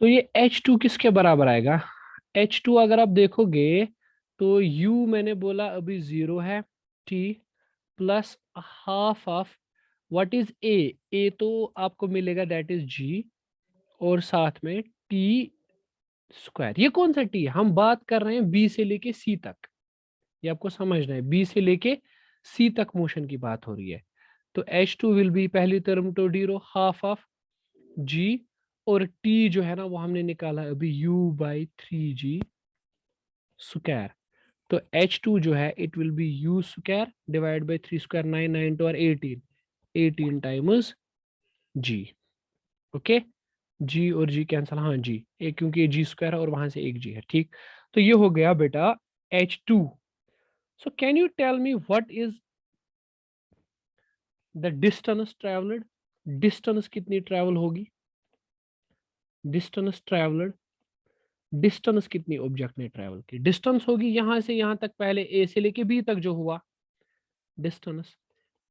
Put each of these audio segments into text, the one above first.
तो ये H2 किसके बराबर आएगा? H2 अगर आप देखोगे तो U मैंने बोला अभी 0 है, T plus half of what is a तो आपको मिलेगा दैट इज G, और साथ में T स्क्वायर। ये कौन सा T है? हम बात कर रहे हैं B से लेके C तक, ये आपको समझना है, B से लेके C तक मोशन की बात हो रही है। तो H2 विल बी, पहली टर्म तो जीरो, हाफ ऑफ G, और T जो है ना वो हमने निकाला अभी U/3G स्क्वायर। तो H2 जो है it will be U square divide by 3 square, 9 9 two 18, 18 times G। Okay, G और G कैंसल, हाँ G एक, क्योंकि ये G स्क्वायर है और वहां से एक G है, ठीक। तो ये हो गया बेटा H2। So can you tell me what is the distance travelled? Distance कितनी ट्रेवल होगी? डिस्टेंस ट्रेवल्ड, डिस्टेंस कितनी ऑब्जेक्ट ने ट्रेवल की? डिस्टेंस होगी यहां से यहां तक, पहले ए से लेके बी तक जो हुआ डिस्टेंस,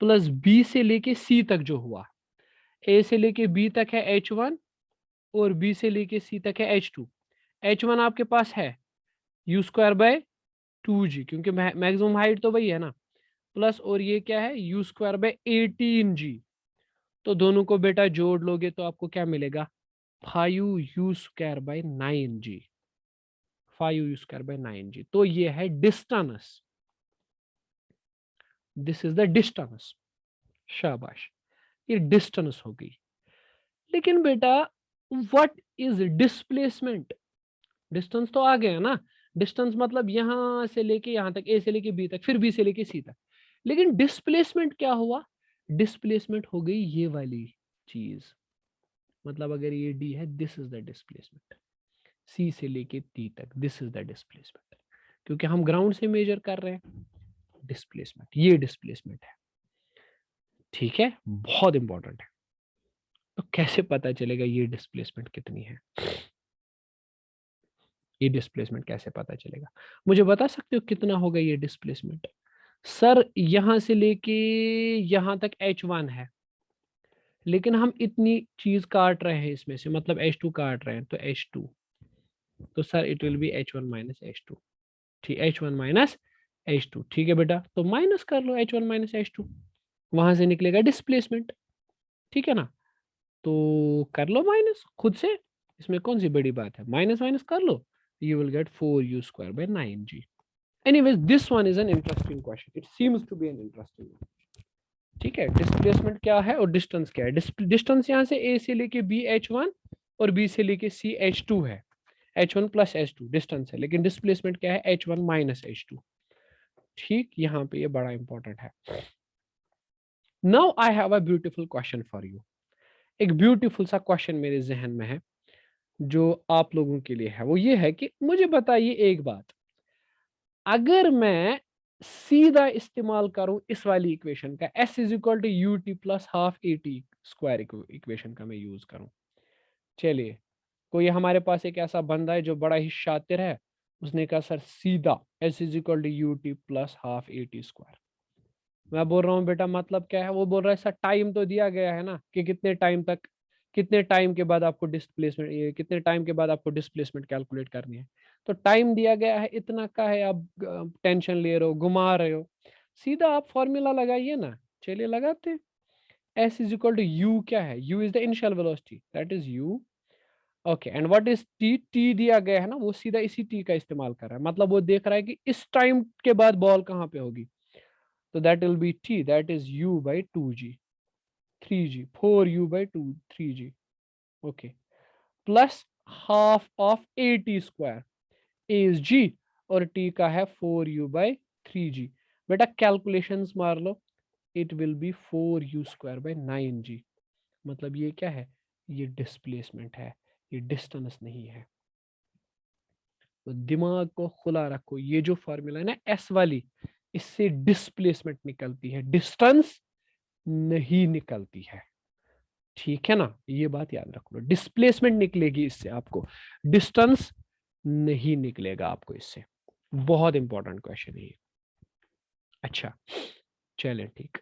प्लस बी से लेके सी तक जो हुआ। ए से लेके बी तक है H1, और बी से लेके सी तक है H2। H1 आपके पास है U स्क्वायर बाय 2G, क्योंकि मैक्सिमम हाइट तो वही है ना, प्लस और ये क्या है U स्क्वायर बाय 18G। तो दोनों को बेटा जोड़ लोगे तो आपको क्या मिलेगा? 5U square by 9G, 5U square by 9G। तो ये है distance, this is the distance. शाबाश, ये डिस्टेंस हो गई। लेकिन बेटा व्हाट इज डिस्प्लेसमेंट? डिस्टेंस तो आ गया ना, डिस्टेंस मतलब यहां से लेके यहां तक, ए से लेके बी तक, फिर बी से लेके सी तक। लेकिन डिस्प्लेसमेंट क्या हुआ? डिस्प्लेसमेंट हो गई ये वाली चीज, मतलब अगर ये डी है, दिस इज द डिस्प्लेसमेंट, सी से लेके टी तक, दिस इज द डिस्प्लेसमेंट, क्योंकि हम ग्राउंड से मेजर कर रहे हैं। डिस्प्लेसमेंट, ये डिस्प्लेसमेंट है, ठीक है, बहुत इंपॉर्टेंट है। तो कैसे पता चलेगा ये डिस्प्लेसमेंट कितनी है? ये डिस्प्लेसमेंट कैसे पता चलेगा? मुझे बता सकते हो कितना होगा ये डिस्प्लेसमेंट? सर यहां से लेके यहां तक H1 है, लेकिन हम इतनी चीज काट रहे हैं इसमें से, मतलब H2 काट रहे हैं, तो H2, तो sir it will B H1 minus H2, ठीक, H1 माइनस H2, ठीक है बेटा, तो माइनस कर लो H1 माइनस H2, वहां से निकलेगा डिस्प्लेसमेंट, ठीक है ना। तो कर लो माइनस खुद से, इसमें कौन सी बड़ी बात है, माइनस माइनस कर लो, you will get 4U square by 9G. Anyways, this one is an interesting question. It seems to be an interesting one. ठीक है, डिस्प्लेसमेंट क्या है और डिस्टेंस क्या है? डिस्टेंस यहाँ से ए से लेके बी H1, और बी से लेके सी H2 है, H1 प्लस H2 डिस्टेंस है, लेकिन डिस्प्लेसमेंट क्या है? H1 माइनस H2, ठीक, यहाँ पे ये बड़ा इंपॉर्टेंट है। Now I have a beautiful question for you. एक ब्यूटीफुल सा क्वेश्चन मेरे जहन में है जो आप लोगों के लिए है, वो ये है कि मुझे बताइए एक बात, अगर मैं सीधा इस्तेमाल करूं इस वाली इक्वेशन का, S is equal to u t plus half a t square equation का मैं यूज करूं, चलिए, कोई हमारे पास एक ऐसा बंदा है जो बड़ा ही शातिर है, उसने कहा सर सीधा S is equal to u t plus half a t square. मैं बोल रहा हूँ बेटा मतलब क्या है? वो बोल रहा है सर टाइम तो दिया गया है ना, कि कितने टाइम तक, कितने टाइम के बाद आपको डिस्प्लेसमेंट, ये कितने टाइम के बाद आपको डिस्प्लेसमेंट कैलकुलेट करनी है। तो टाइम दिया गया है इतना का है, आप टेंशन ले रहे हो, घुमा रहे हो, सीधा आप फॉर्मूला लगाइए ना। चलिए लगाते हैं। S is equal to u, क्या है? U is the initial velocity, that is u. Okay, and what is t? T दिया गया है ना, वो सीधा इसी टी का इस्तेमाल कर रहा है, मतलब वो देख रहा है कि इस टाइम के बाद बॉल कहाँ पे होगी। तो that will be t, that is u by 2g, 3g, 4u by 2, 3g, okay, plus half of at square, a is g और t का है 4u by 3g। बेटा कैलकुलेशंस मार लो, it will be 4u square by 9g। मतलब ये क्या है? ये डिस्प्लेसमेंट है, ये डिस्टेंस नहीं है। तो दिमाग को खुला रखो, ये जो फॉर्मूला है ना एस वाली, इससे डिस्प्लेसमेंट निकलती है, डिस्टेंस नहीं निकलती है, ठीक है ना, ये बात याद रखो। डिस्प्लेसमेंट निकलेगी इससे, आपको डिस्टेंस नहीं निकलेगा आपको इससे। बहुत इंपॉर्टेंट क्वेश्चन है ये। अच्छा, चलें ठीक।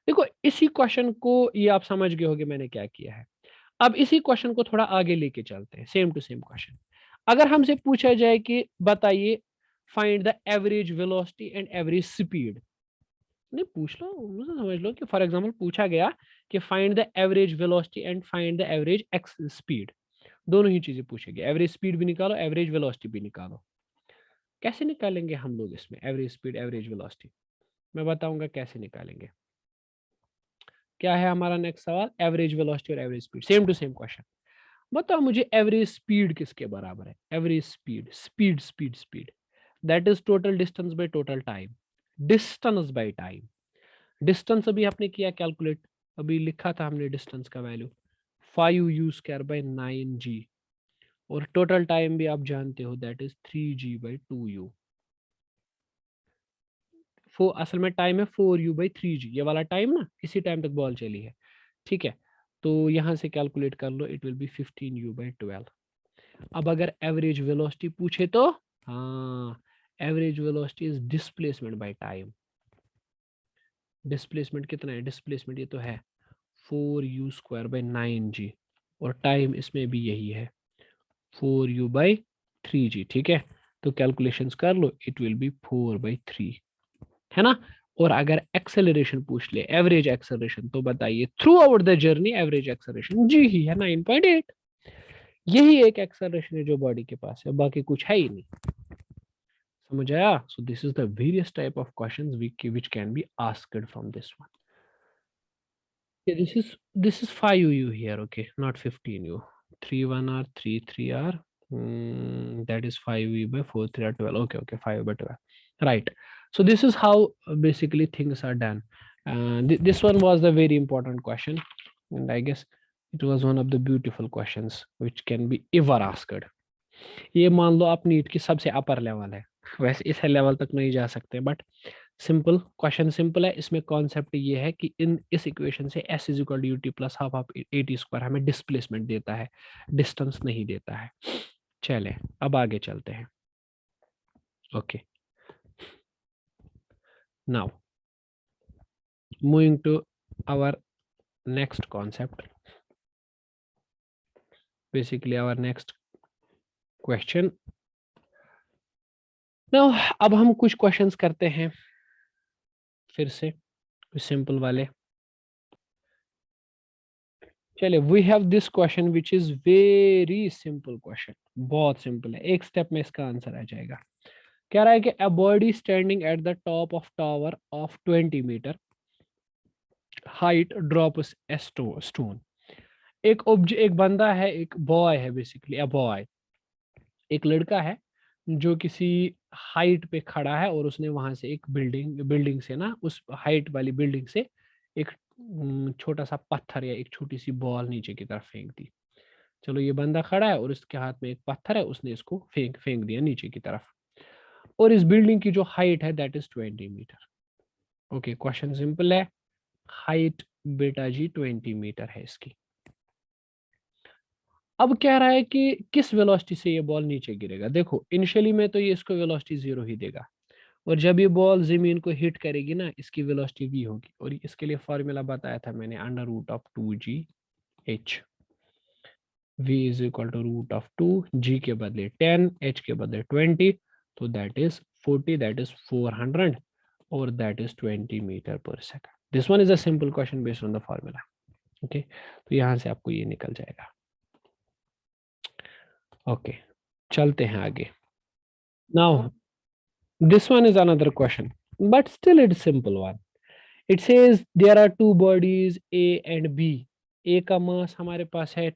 देखो इसी क्वेश्चन को ये आप समझ गए होगे मैंने क्या किया है। अब इसी क्वेश्चन को थोड़ा आगे लेके चलते हैं, सेम टू सेम क्वेश्चन। अगर हमसे पूछा जाए कि बताइए find the average velocity and average speed, नहीं पूछ लो, मुझे समझ लो कि फॉर एग्जांपल पूछा गया कि find the average velocity and find the average x speed, दोनों ही चीजें पूछेगी, एवरेज स्पीड भी निकालो एवरेज वेलोसिटी भी निकालो। कैसे निकालेंगे हम लोग इसमें एवरेज स्पीड एवरेज वेलोसिटी, मैं बताऊंगा कैसे निकालेंगे। क्या है हमारा नेक्स्ट सवाल, एवरेज वेलोसिटी और average speed, same to same question. बताओ मुझे एवरेज स्पीड किसके बराबर है, average speed, speed speed speed that is total distance by total time, distance by time. Distance अभी आपने किया कैलकुलेट, अभी लिखा था हमने डिस्टेंस का वैल्यू 5u² by 9g, और टोटल टाइम भी आप जानते हो दैट इज 3g/2u। असल में टाइम है 4u/3g, ये वाला टाइम ना, इसी टाइम तक बॉल चली है, ठीक है। तो यहां से कैलकुलेट कर लो, इट विल बी 15u/12। अब अगर एवरेज वेलोसिटी पूछे तो, हाँ, average velocity is displacement by time. Displacement कितना है, डिस्प्लेसमेंट ये तो है 4u² by 9g, और टाइम इसमें भी यही है 4u/3g, ठीक है। तो कैलकुलेशंस कर लो, इट विल बी 4/3, है ना। और अगर एक्सेलरेशन पूछ ले, एवरेज एक्सेलरेशन, तो बताइए throughout the journey average acceleration G ही है 9.8। यही एक एक्सेलरेशन है जो बॉडी के पास है, बाकी कुछ है ही नहीं। समझ आया? So this is the various type of questions which can be asked from this one. Okay, this is 5u here, okay, not 15u. 3 1 r 3 3 r, that is 5u/4 3 r 12. Okay, okay, 5u/12. Right. So this is how basically things are done. This one was the very important question, and I guess it was one of the beautiful questions which can be ever asked. ये मान लो आप NEET की सबसे upper level है, वैसे इस level तक नहीं जा सकते, बट सिंपल क्वेश्चन, सिंपल है। इसमें कॉन्सेप्ट ये है कि इस इक्वेशन से s is equal to ut plus half of at² हमें डिस्प्लेसमेंट देता है, डिस्टेंस नहीं देता है। चले अब आगे चलते हैं। Okay, now moving to our next concept, basically our next question. Now अब हम कुछ क्वेश्चंस करते हैं फिर से, कुछ सिंपल वाले। चलिए, we have this question which is very simple question, बहुत सिंपल है, एक स्टेप में इसका आंसर आ जाएगा। कह रहा है कि a body standing at the top of tower of 20 metre height drops a stone. एक बंदा है, एक बॉय है, बेसिकली अ बॉय, एक लड़का है जो किसी हाइट पे खड़ा है, और उसने वहां से एक बिल्डिंग से ना, उस हाइट वाली बिल्डिंग से एक छोटा सा पत्थर या एक छोटी सी बॉल नीचे की तरफ फेंक दी। चलो, ये बंदा खड़ा है और इसके हाथ में एक पत्थर है, उसने इसको फेंक फेंक दिया नीचे की तरफ, और इस बिल्डिंग की जो हाइट है that is 20 metre. Okay, question simple है, हाइट बेटा जी 20 मीटर है इसकी। अब कह रहा है कि किस वेलोसिटी से ये बॉल नीचे गिरेगा। देखो, इनिशियली में तो ये इसको वेलोसिटी 0 ही देगा, और जब ये बॉल जमीन को हिट करेगी ना, इसकी वेलोसिटी v होगी, और इसके लिए फॉर्मूला बताया था मैंने, √2gh। v is equal to √2, g के बदले 10, h के बदले 20, तो दैट इज 40, दैट इज 400, और दैट इज 20 मीटर पर second. This one is a simple question based on the formula. Okay, तो यहां से आपको ये निकल जाएगा। ओके, चलते हैं आगे। Now this one is another question, but still it's simple one. It says there are two bodies A and B. A का मास हमारे पास है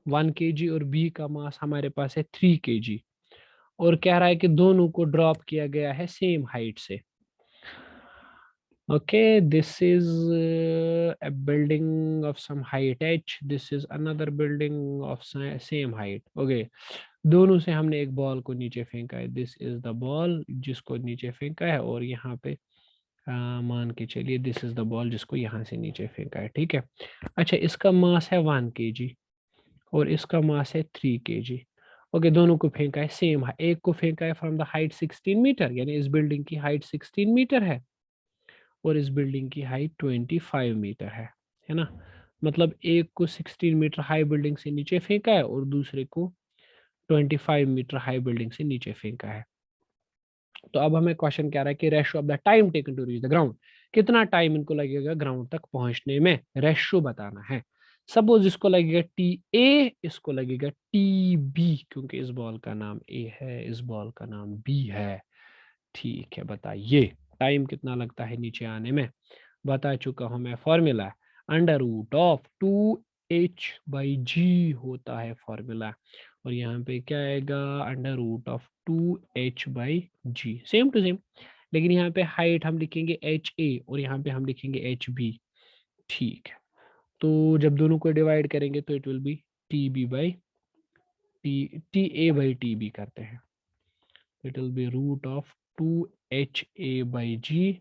1 kg, और B का मास हमारे पास है 3 kg, और कह रहा है कि दोनों को ड्रॉप किया गया है सेम हाइट से। Okay, this is a building of some height h, this is another building of same height. Okay, दोनों से हमने एक बॉल को नीचे फेंका है, दिस इज द बॉल जिसको नीचे फेंका है, और यहाँ पे मान के चलिए दिस इज द बॉल जिसको यहाँ से नीचे फेंका है, ठीक है। अच्छा, इसका मास है 1 kg, और इसका मास है 3 kg। ओके, दोनों को फेंका है सेम, एक को फेंका है फ्रॉम द हाइट 16 मीटर, यानी इस बिल्डिंग की हाइट 16 मीटर है, और इस बिल्डिंग की हाइट 25 मीटर है ना। मतलब एक को 16 मीटर हाई बिल्डिंग से नीचे फेंका है और दूसरे को 25 मीटर हाई बिल्डिंग से नीचे फेंका है। तो अब हमें क्वेश्चन क्या रहा है कि ratio of the time taken to reach the ground, कितना टाइम इनको लगेगा ग्राउंड तक पहुंचने में, रेशियो बताना है। सपोज इसको लगेगा टी ए, इसको लगेगा टी बी, क्योंकि इस बॉल का नाम ए है, इस बॉल का नाम बी है। ठीक है, बताइए टाइम कितना लगता है नीचे आने में। बता चुका हूं मैं, formula under root of 2h/g होता है फॉर्मूला, और यहाँ पे क्या आएगा, under root of 2h/g, same to same. लेकिन यहाँ पे हाइट हम लिखेंगे HA और यहाँ पे हम लिखेंगे HB। ठीक है, तो जब दोनों को डिवाइड करेंगे तो इट विल बी TA/TB करते हैं, it will be root of 2HA/g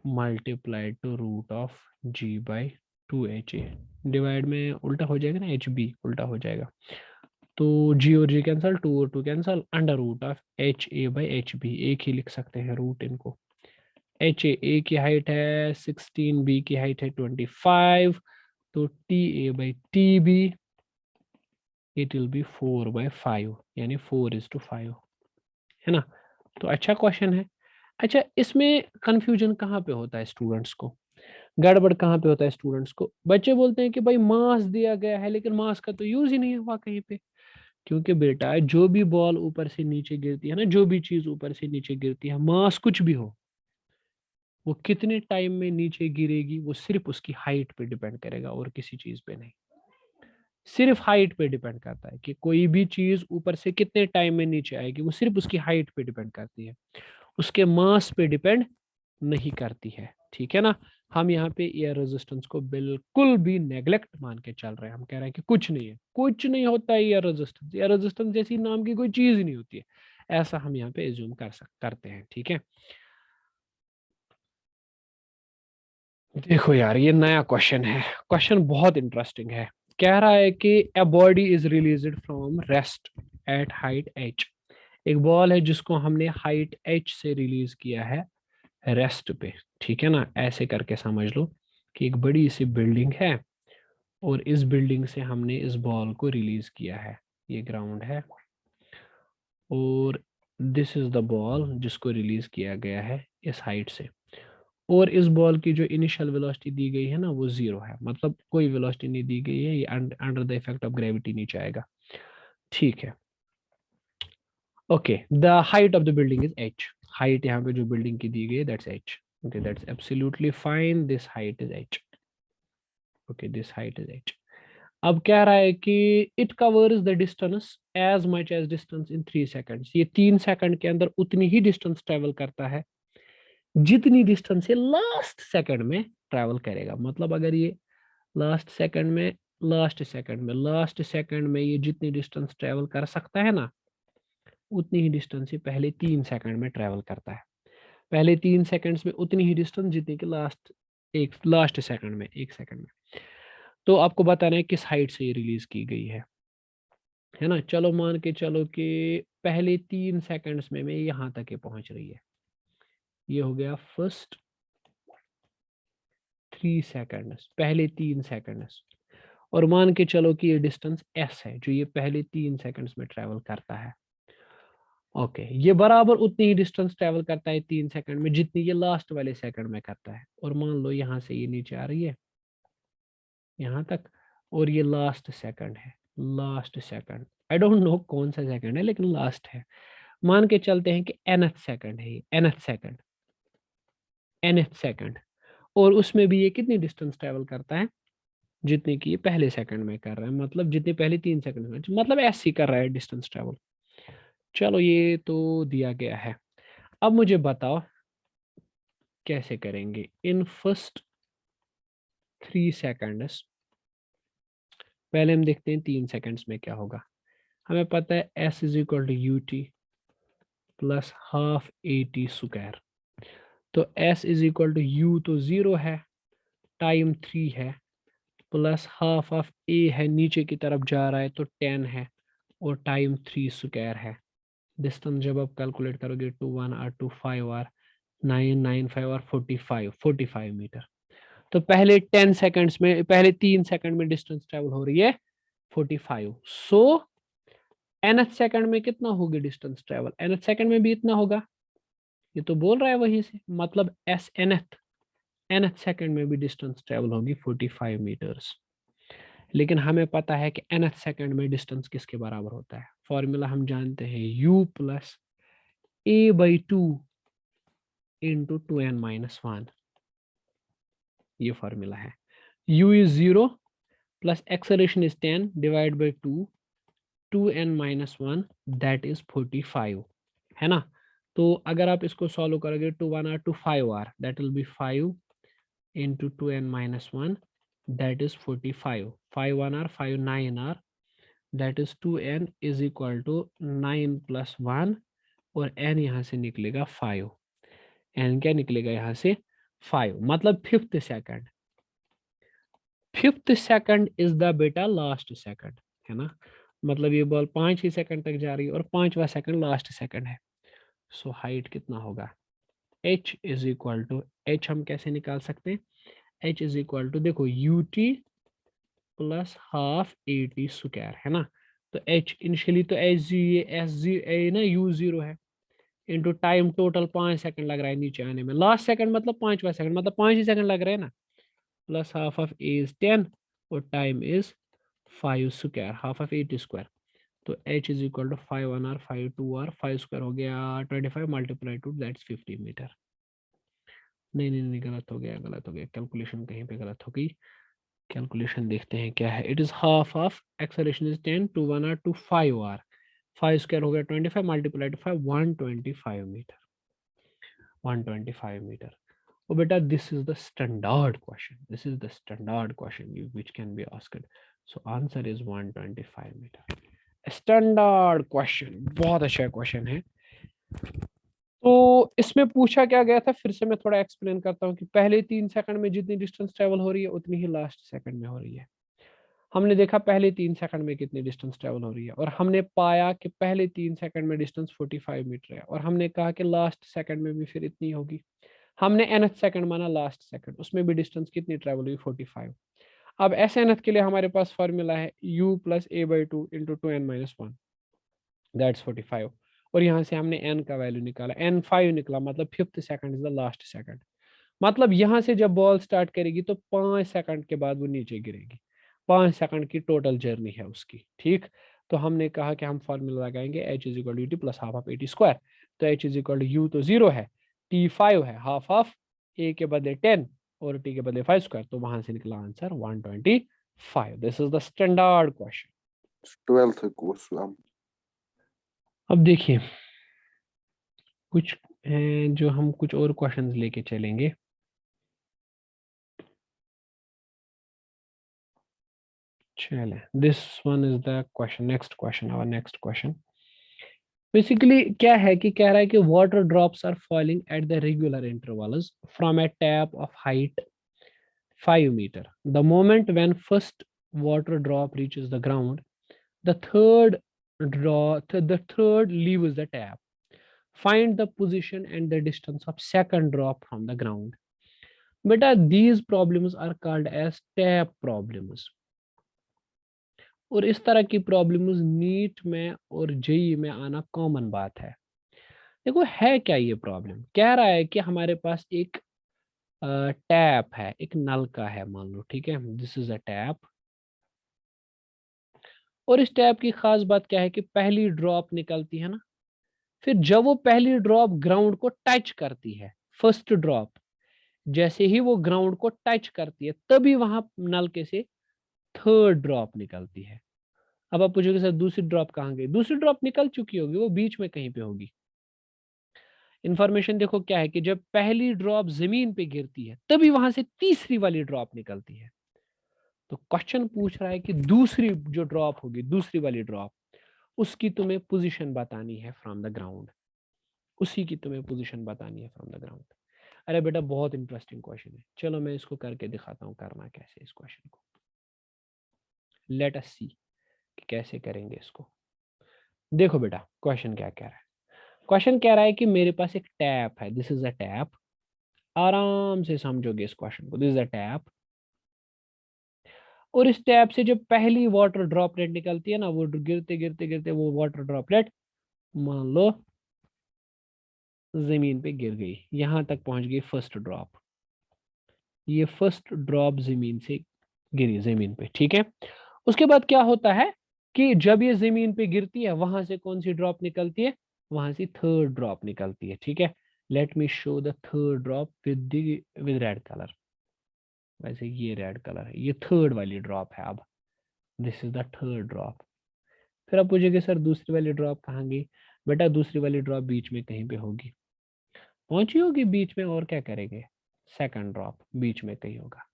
multiply to root of G/2HA। Divide में उल्टा हो जाएगा ना, HB उल्टा हो जाएगा, तो G और G कैंसल, 2 और 2 cancel, under root of HA/HB, एक ही लिख सकते हैं रूट इनको। HA की हाइट है 16, B की हाइट है 25, तो TA/TB इट विल बी 4/5, यानी 4:5, है ना। तो अच्छा क्वेश्चन है। अच्छा, इसमें कंफ्यूजन कहाँ पे होता है स्टूडेंट्स को, गड़बड़ कहाँ पे होता है स्टूडेंट्स को, बच्चे बोलते हैं कि भाई मास दिया गया है लेकिन मास का तो यूज ही नहीं हुआ कहीं पे। क्योंकि बेटा जो भी बॉल ऊपर से नीचे गिरती है ना, जो भी चीज ऊपर से नीचे गिरती है, मास कुछ भी हो, वो कितने टाइम में नीचे गिरेगी वो सिर्फ उसकी हाइट पे डिपेंड करेगा और किसी चीज पे नहीं। सिर्फ हाइट पे डिपेंड करता है कि कोई भी चीज ऊपर से कितने टाइम में नीचे आएगी, वो सिर्फ उसकी हाइट पे डिपेंड करती है, उसके मास पे डिपेंड नहीं करती है। ठीक है ना। हम यहाँ पे एयर रेजिस्टेंस को बिल्कुल भी नेग्लेक्ट मान के चल रहे हैं, हम कह रहे हैं कि कुछ नहीं है, कुछ नहीं होता है एयर रेजिस्टेंस, एयर रेजिस्टेंस जैसी नाम की कोई चीज ही नहीं होती है, ऐसा हम यहाँ पे एज्यूम करते हैं। ठीक है, देखो यार ये नया क्वेश्चन है, क्वेश्चन बहुत इंटरेस्टिंग है। कह रहा है कि a body is released from rest at height h, एक बॉल है जिसको हमने हाइट h से रिलीज किया है रेस्ट पे। ठीक है ना, ऐसे करके समझ लो कि एक बड़ी सी बिल्डिंग है और इस बिल्डिंग से हमने इस बॉल को रिलीज किया है, ये ग्राउंड है और दिस इज द बॉल जिसको रिलीज किया गया है इस हाइट से, और इस बॉल की जो इनिशियल वेलोसिटी दी गई है ना वो 0 है, मतलब कोई वेलोसिटी नहीं दी गई है, ये under the effect of gravity नीचे आएगा। ठीक है, okay, the height of the building is h, height यहाँ पे जो बिल्डिंग की दी गई है that's h। Okay, that's absolutely fine, this height is h। Okay, this height is h। अब कह रहा है कि it covers the distance as much as distance in 3 seconds, ये 3 सेकंड के अंदर उतनी ही डिस्टेंस ट्रेवल करता है जितनी डिस्टेंस ये लास्ट सेकंड में ट्रेवल करेगा। मतलब अगर ये लास्ट सेकंड में ये जितनी डिस्टेंस ट्रेवल कर सकता है ना, उतनी ही डिस्टेंस ये पहले 3 सेकंड में ट्रेवल करता है, पहले 3 सेकंड्स में उतनी ही डिस्टेंस जितनी कि लास्ट सेकंड में, 1 सेकंड में। तो आपको बताना है किस हाइट से ये रिलीज की गई है ना। चलो मान के चलो कि पहले 3 सेकंड्स में यहाँ तक ये पहुंच रही है, ये हो गया फर्स्ट 3 सेकंड्स, पहले 3 सेकंड्स, और मान के चलो कि ये डिस्टेंस s है जो ये पहले 3 सेकंड्स में ट्रेवल करता है। ओके, ये बराबर उतनी ही डिस्टेंस ट्रेवल करता है 3 सेकंड में जितनी ये लास्ट वाले सेकंड में करता है, और मान लो यहाँ से ये नीचे आ रही है यहाँ तक, और ये लास्ट सेकंड है, last second, I don't know कौन सा सेकंड है लेकिन लास्ट है। मान के चलते हैं कि nth सेकंड है, ये nth सेकंड, और उसमें भी ये कितनी डिस्टेंस ट्रेवल करता है जितनी की ये पहले सेकंड में कर रहा है, मतलब जितने पहले 3 सेकंड में, मतलब ऐसे ही कर रहा है डिस्टेंस ट्रेवल। चलो ये तो दिया गया है, अब मुझे बताओ कैसे करेंगे इन फर्स्ट 3 सेकंड्स। पहले हम देखते हैं 3 सेकंड्स में क्या होगा। हमें पता है S is equal to u t plus half a t square, तो S is equal to u तो 0 है, टाइम 3 है, प्लस हाफ ऑफ ए है नीचे की तरफ जा रहा है तो 10 है, और टाइम 3 स्क्वायर है। डिस्टेंस जब आप कैलकुलेट करोगे 2 1 और 2 5 और 9 9 5 और 45 मीटर, तो पहले 10 सेकंड्स में, पहले 3 सेकंड में डिस्टेंस ट्रेवल हो रही है 45। सो nth सेकंड में कितना होगी डिस्टेंस ट्रेवल, nth सेकंड में भी इतना होगा, ये तो बोल रहा है वहीं से, मतलब एस nth सेकंड में भी डिस्टेंस ट्रेवल होगी 45 मीटर्स। लेकिन हमें पता है कि nth सेकंड में डिस्टेंस किसके बराबर होता है, फॉर्मूला हम जानते हैं, u plus a/2 into 2n-1, ये फॉर्मूला है। u is 0 plus acceleration is 10 divide by 2, 2n-1 that is 45, है ना। तो अगर आप इसको सॉल्व करोगे 2 1 r to 5 r, that will be 5 into 2n-1, that is 45, 5 1 r 5 9 r, that is 2n is equal to 9 plus 1, और n यहाँ से निकलेगा 5, n क्या निकलेगा यहाँ से 5, मतलब फिफ्थ सेकंड इज द बेटा लास्ट सेकंड, है ना। मतलब ये बॉल 5 ही सेकंड तक जा रही है और 5वां सेकंड लास्ट सेकंड है। सो हाइट कितना होगा, h is equal to, h हम कैसे निकाल सकते हैं, h इज इक्वल टू देखो ut plus half a t square, है ना। तो h इनिशियली तो एस जी ना u0 है, इंटू टाइम टोटल 5 सेकंड लग रहा है नीचे आने में, लास्ट सेकंड मतलब 5वां सेकंड, मतलब 5 ही सेकंड लग रहे हैं ना, plus half of a is 10 और time is 5 square, half of 8 square. तो h is equal to 5 1 r 5 2 r 5 square हो गया 25 मल्टीप्लाई टू दैट्स 50 मीटर। नहीं नहीं नहीं, गलत हो गया, गलत हो गया, कैलकुलेशन कहीं पे गलत हो गई। कैलकुलेशन देखते हैं क्या है, it is half of acceleration is 10 2 1 r to 5 r, 5 square हो गया 25 multiply to 5 125 metre, 125 metre. Oh beta, this is the standard question. This is the standard question which can be asked. So answer is 125 meter. Standard question, बहुत अच्छा question है। तो इसमें पूछा क्या गया था, फिर से मैं थोड़ा एक्सप्लेन करता हूँ कि पहले 3 सेकंड में जितनी डिस्टेंस ट्रेवल हो रही है उतनी ही लास्ट सेकंड में हो रही है। हमने देखा पहले 3 सेकंड में कितनी डिस्टेंस ट्रेवल हो रही है, और हमने पाया कि पहले 3 सेकंड में डिस्टेंस 45 मीटर है, और हमने कहा कि लास्ट सेकंड में भी फिर इतनी होगी। हमने nth सेकंड माना लास्ट सेकंड, उसमें भी डिस्टेंस कितनी ट्रेवल हुई 45। अब एस nth के लिए हमारे पास फॉर्मूला है u plus a/2 into 2n-1, that's 45, और यहाँ से हमने n का वैल्यू निकाला, n 5 निकला, मतलब fifth second is the last second. मतलब यहाँ से जब बॉल स्टार्ट करेगी तो 5 सेकंड के बाद वो नीचे गिरेगी, 5 सेकंड की टोटल जर्नी है उसकी, ठीक। तो हमने कहा कि हम फॉर्मूला लगाएंगे h is equal to t plus half of a t square. तो h is equal to u तो 0 है, t 5 है, हाफ ऑफ a के बदले 10 और t के बदले 5 स्क्वायर, तो वहां से निकला answer 125। This is the standard question. 12th question. अब देखिए कुछ हैं जो हम कुछ और क्वेश्चंस लेके चलेंगे। चले, this one is the question, next question, our next question. Basically क्या है कि कह रहा है कि water drops are falling at the regular intervals from a tap of height 5 meter. The moment when first water drop reaches the ground, the third leaves the tap. Find the position and the distance of second drop from the ground. Beta, these problems are called as tap problems. और इस तरह की problems NEET में और JEE में आना common बात है। देखो है क्या ये प्रॉब्लम, कह रहा है कि हमारे पास एक टैप है, एक नल का है मान लो, ठीक है, दिस इज अ टैप। और इस टैप की खास बात क्या है कि पहली ड्रॉप निकलती है ना, फिर जब वो पहली ड्रॉप ग्राउंड को टच करती है, फर्स्ट ड्रॉप जैसे ही वो ग्राउंड को टच करती है तभी वहां नल के से थर्ड ड्रॉप निकलती है। अब आप पूछोगे सर दूसरी ड्रॉप कहाँ गई, दूसरी ड्रॉप निकल चुकी होगी, वो बीच में कहीं पे होगी। इंफॉर्मेशन देखो क्या है कि जब पहली ड्रॉप जमीन पे गिरती है तभी वहां से तीसरी वाली ड्रॉप निकलती है। तो क्वेश्चन पूछ रहा है कि दूसरी जो ड्रॉप होगी, दूसरी वाली ड्रॉप, उसकी तुम्हें पोजीशन बतानी है फ्रॉम द ग्राउंड, उसी की तुम्हें पोजीशन बतानी है फ्रॉम द ग्राउंड। अरे बेटा बहुत इंटरेस्टिंग क्वेश्चन है, चलो मैं इसको करके दिखाता हूँ करना कैसे इस क्वेश्चन को। लेट अस सी कि कैसे करेंगे इसको। देखो बेटा क्वेश्चन क्या कह रहा है, क्वेश्चन कह रहा है कि मेरे पास एक टैप है, दिस इज अ टैप, आराम से समझोगे इस क्वेश्चन को। दिस इज अ टैप, और इस टैप से जब पहली वाटर ड्रॉपलेट निकलती है ना, वो गिरते गिरते गिरते वो वाटर ड्रॉपलेट मान लो जमीन पे गिर गई, यहां तक पहुंच गई फर्स्ट ड्रॉप। ये फर्स्ट ड्रॉप जमीन से गिरी जमीन पे, ठीक है। उसके बाद क्या होता है कि जब ये जमीन पे गिरती है, वहां से कौन सी ड्रॉप निकलती है, वहां से थर्ड ड्रॉप निकलती है, ठीक है। Let me show the third drop with red colour. वैसे ये रेड कलर है, ये थर्ड वाली ड्रॉप है। अब this is the third drop. फिर आप पूछेंगे सर दूसरी वाली ड्रॉप कहाँ गई? बेटा दूसरी वाली ड्रॉप बीच में कहीं पे होगी, पहुंची होगी बीच में, और क्या करेंगे, सेकंड ड्रॉप बीच में कहीं होगा।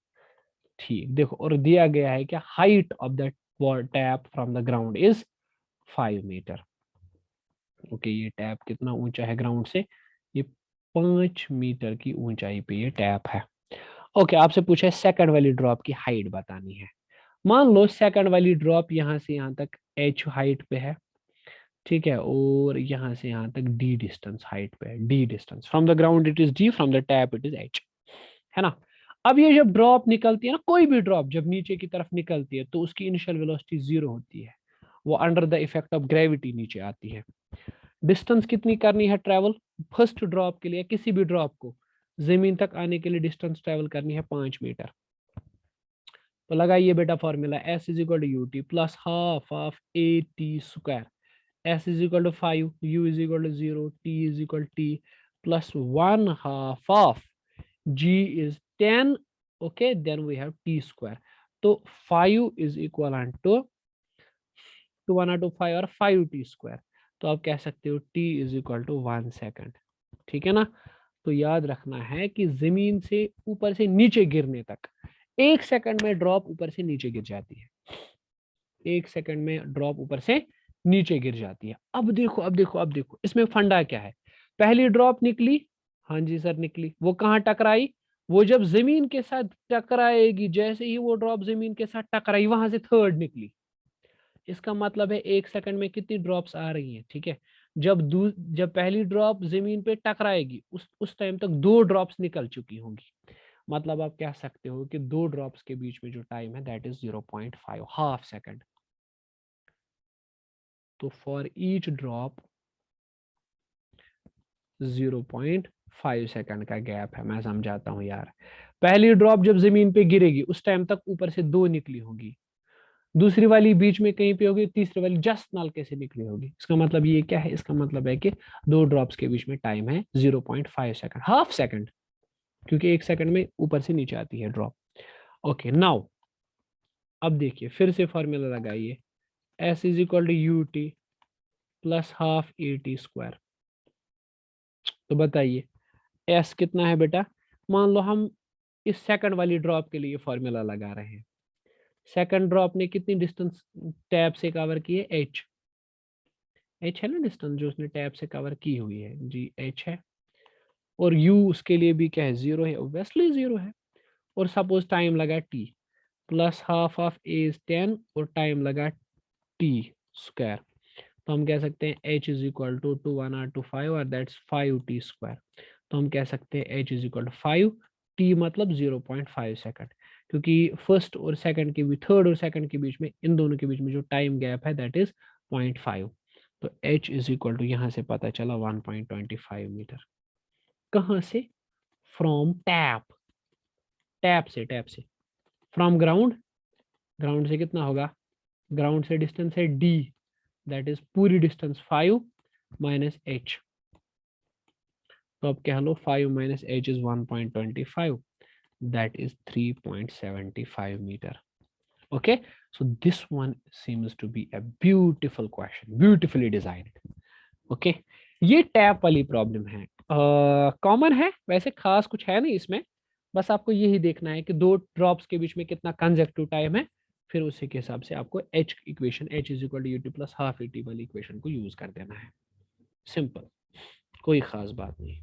ठीक, देखो, और दिया गया है कि height of the tap from the ground is 5 metre. Okay, ये टैप कितना ऊंचा है ग्राउंड से? ये 5 मीटर की ऊंचाई पे ये टैप है। ओके, आपसे पूछा है सेकंड वाली ड्रॉप की हाइट बतानी है। मान लो सेकंड वाली ड्रॉप यहाँ से यहाँ तक h हाइट पे है, ठीक है, और यहाँ से यहाँ तक d डिस्टेंस हाइट पे है। d distance from the ground it is d, from the tap it is h, है ना। अब ये जब ड्रॉप निकलती है ना, कोई भी ड्रॉप जब नीचे की तरफ निकलती है तो उसकी इनिशियल वेलोसिटी 0 होती है, वो under the effect of gravity नीचे आती है। डिस्टेंस कितनी करनी है ट्रेवल फर्स्ट ड्रॉप के लिए? किसी भी ड्रॉप को जमीन तक आने के लिए डिस्टेंस ट्रेवल करनी है 5 मीटर। तो लगाइए बेटा formula, S is equal to u t plus half of a t square. S is equal to 5, U is equal to 0, T is equal t plus 1/2 of G is 10, okay, then we have T square. तो 5 is equivalent to 1/5 और 5T square। तो आप कह सकते हो T is equal to 1 second, ठीक है ना। तो याद रखना है कि जमीन से ऊपर से नीचे गिरने तक 1 सेकंड में ड्रॉप ऊपर से नीचे गिर जाती है। 1 सेकंड में ड्रॉप ऊपर से नीचे गिर जाती है। अब देखो, अब देखो, अब देखो, इसमें फंडा क्या है। पहली ड्रॉप निकली, हाँ जी सर निकली, वो कहाँ टकराई? वो जब जमीन के साथ टकराएगी, जैसे ही वो ड्रॉप जमीन के साथ टकराई, वहां से थर्ड निकली। इसका मतलब है 1 सेकंड में कितनी ड्रॉप्स आ रही हैं, ठीक है। जब पहली ड्रॉप जमीन पे टकराएगी, उस टाइम तक 2 ड्रॉप्स निकल चुकी होंगी। मतलब आप कह सकते हो कि 2 ड्रॉप्स के बीच में जो टाइम है दैट इज 0.5, हाफ सेकंड। तो फॉर ईच ड्रॉप 0.5 सेकंड का गैप है। मैं समझाता हूं यार। पहली ड्रॉप जब जमीन पे गिरेगी, उस टाइम तक ऊपर से 2 निकली होगी, दूसरी वाली बीच में कहीं पे होगी, तीसरी वाली जस्ट नलके से निकली होगी। इसका मतलब ये क्या है? इसका मतलब है कि 2 ड्रॉप्स के बीच में टाइम है 0.5 सेकंड, हाफ सेकंड, क्योंकि 1 सेकंड में ऊपर से नीचे आती है ड्रॉप। ओके, नाउ अब देखिए, फिर से फॉर्मूला लगाइए, S is equal to u t plus half a t square. तो बताइए S कितना है बेटा? मान लो हम इस सेकंड वाली ड्रॉप के लिए फॉर्मूला लगा रहे हैं। सेकंड ड्रॉप ने कितनी डिस्टेंस टैप से कवर की है? h है ना डिस्टेंस जो उसने टैप से कवर की हुई है, जी h है। और u उसके लिए भी क्या है? 0 है, ऑब्वियसली 0 है। और सपोज टाइम लगा t, plus half of a is 10 और टाइम लगा t स्क्वायर। तो हम कह सकते हैं h इज इक्वल टू 1/5 और दैट्स 5t स्क्वायर। तो हम कह सकते हैं h is equal to 5, t मतलब 0.5 सेकंड, क्योंकि फर्स्ट और सेकंड के बीच, थर्ड और सेकंड के बीच में, इन दोनों के बीच में जो टाइम गैप है दैट इज 0.5। तो h इज इक्वल टू, यहाँ से पता चला 1.25 मीटर। कहाँ से? फ्रॉम टैप, टैप से फ्रॉम ग्राउंड, ग्राउंड से कितना होगा? ग्राउंड से डिस्टेंस है d, दैट इज पूरी डिस्टेंस 5 माइनस h। तो अब कह लो 5 minus h is 1.25, that is 3.75 meter. Okay, so this one seems to be a beautiful question, beautifully designed. Okay, ये टैप वाली प्रॉब्लम है, कॉमन है, वैसे खास कुछ है नहीं इसमें। बस आपको यही देखना है कि 2 ड्रॉप्स के बीच में कितना कंजेक्टिव टाइम है, फिर उसी के हिसाब से आपको h equation, h is equal to u t plus half a t वाली इक्वेशन को यूज कर देना है। सिंपल, कोई खास बात नहीं।